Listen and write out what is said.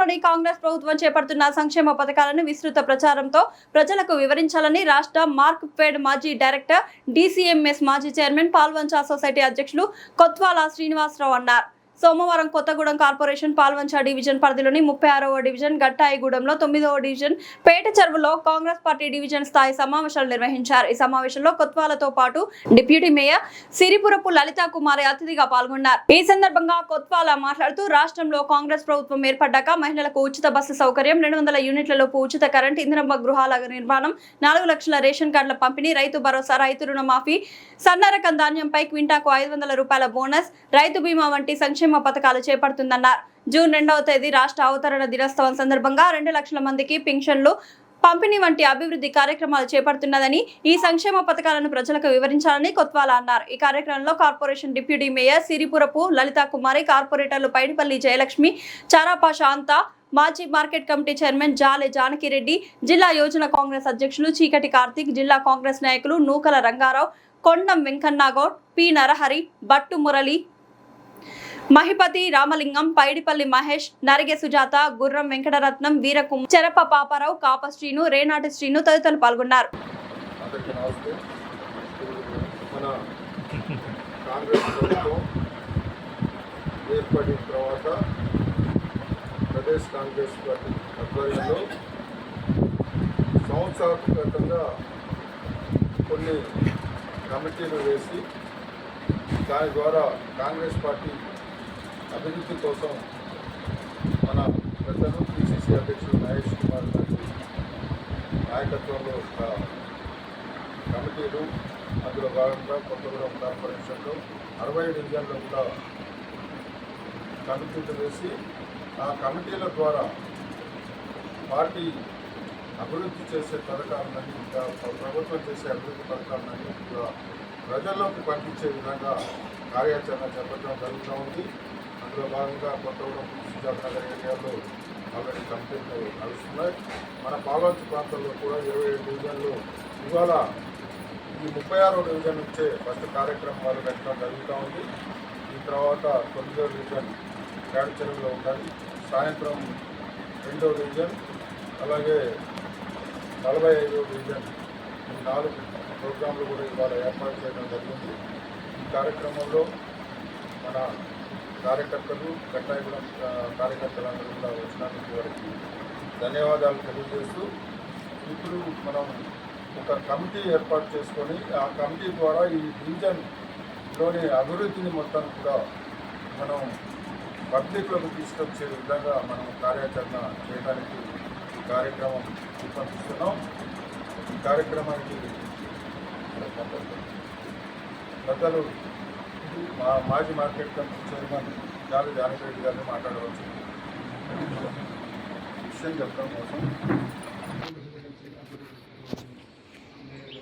రాష్ట్రంలోని కాంగ్రెస్ ప్రభుత్వం చేపడుతున్న సంక్షేమ పథకాలను విస్తృత ప్రచారంతో ప్రజలకు వివరించాలని రాష్ట్ర మార్క్ఫెడ్ మాజీ డైరెక్టర్, డీసీఎంఎస్ మాజీ చైర్మన్, పాల్వంచ సొసైటీ అధ్యక్షులు కొత్వాల శ్రీనివాసరావు అన్నారు. సోమవారం కొత్తగూడెం కార్పొరేషన్ పాల్వంచ డివిజన్ పరిధిలోని 36వ డివిజన్ గట్టాయిగూడెంలో 9వ డివిజన్ పేట చెరువులో కాంగ్రెస్ పార్టీ డివిజన్ స్థాయి సమావేశాలు నిర్వహించారు. ఈ సమావేశంలో కొత్వాలతో పాటు డిప్యూటీ మేయర్ సిరిపురపు లలితా కుమారి అతిథిగా పాల్గొన్నారు. ఈ సందర్భంగా కొత్వాల మాట్లాడుతూ రాష్ట్రంలో కాంగ్రెస్ ప్రభుత్వం ఏర్పడ్డాక మహిళలకు ఉచిత బస్సు సౌకర్యం, 200 యూనిట్లలోపు ఉచిత కరెంట్, ఇంధన గృహాల నిర్మాణం, 4 లక్షల రేషన్ కార్డుల పంపిణీ, రైతు భరోసా, రైతు రుణమాఫీ, సన్నరకం ధాన్యంపై క్వింటాకు 500 రూపాయల బోనస్, రైతు బీమా వంటి సంక్షేమ పథకాలు చేపడుతుందన్నారు. జూన్ 2వ తేదీ రాష్ట్ర అవతరణ దినోత్సవం సందర్భంగా 2 లక్షల మందికి పింఛన్లు పంపిణీ వంటి అభివృద్ధి కార్యక్రమాలు చేపడుతున్నదని, ఈ సంక్షేమ పథకాలను ప్రజలకు వివరించాలని కొత్వాల అన్నారు. ఈ కార్యక్రమంలో corporation deputy mayor Siripurapu Lalitha Kumari, కార్పొరేటర్లు పైడిపల్లి జయలక్ష్మి, చారాపా శాంత, మాజీ మార్కెట్ కమిటీ చైర్మన్ జాలే జానకిరెడ్డి, జిల్లా యోజన కాంగ్రెస్ అధ్యక్షులు చీకటి కార్తీక్, జిల్లా కాంగ్రెస్ నాయకులు నూకల రంగారావు, కొండం వెంకన్నగౌడ్, పి నరహరి, బట్టు మురళి, మహిపతి, రామలింగం, పైడిపల్లి మహేష్, నరిగే సుజాత, గుర్రం వెంకటరత్నం, వీరకుమార్, చెరప పాపారావు, కాప శ్రీను, రేనాటి శ్రీను తదితరులు పాల్గొన్నారు. ప్రదేశ్ కాంగ్రెస్ పార్టీ ఆధ్వర్యంలో సంవత్సరాత్మకంగా కొన్ని కమిటీలు వేసి దాని ద్వారా కాంగ్రెస్ పార్టీ అభివృద్ధి కోసం మన పెద్దలు పిసిసి అధ్యక్షుడు మహేష్ కుమార్ గారి నాయకత్వంలో కమిటీలు, అందులో భాగంగా కొత్తగూడెం కార్పొరేషన్లో 60 డివిజన్లో కూడా కమిటీలు వేసి ఆ కమిటీల ద్వారా పార్టీ అభివృద్ధి చేసే పథకాలన్నీ, ఇంకా ప్రభుత్వం చేసే అభివృద్ధి పథకాలన్నీ కూడా ప్రజల్లోకి పంపించే విధంగా కార్యాచరణ చేపట్టడం జరుగుతూ ఉంది. అందులో భాగంగా కొత్తగూడెం సుజాత నగర్ ఏరియాలో ఆల్రెడీ కమిటీలు నడుస్తున్నాయి. మన పాల్వంచ ప్రాంతంలో కూడా 27 డివిజన్లు ఇవాళ ఈ 36వ డివిజన్ నుంచే ఫస్ట్ కార్యక్రమాలు పెట్టడం జరుగుతూ ఉంది. ఈ తర్వాత 9వ డివిజన్ పేట చెరువులో ఉండాలి. సాయంత్రం 2వ డివిజన్, అలాగే 45వ డివిజన్, ఈ 4 ప్రోగ్రాంలు కూడా ఇవాళ ఏర్పాటు చేయడం జరిగింది. ఈ కార్యక్రమంలో మన కార్యకర్తలు, గట్టాయిగూడెం కార్యకర్తలందరూ కూడా వచ్చినందుకు వారికి ధన్యవాదాలు తెలియజేస్తూ, ఇప్పుడు మనం ఒక కమిటీ ఏర్పాటు చేసుకొని ఆ కమిటీ ద్వారా ఈ డివిజన్లోని అభివృద్ధిని మొత్తం కూడా మనం పబ్లిక్లోకి తీసుకొచ్చే విధంగా మనం కార్యాచరణ చేయడానికి ఈ కార్యక్రమం రూపొందిస్తున్నాం. ఈ కార్యక్రమానికి పెద్దలు మా మాజీ మార్కెట్ కమిటీ చైర్మన్ జాలే జానకిరెడ్డి గారిని మాట్లాడవచ్చు. విషయం చెప్తాం కోసం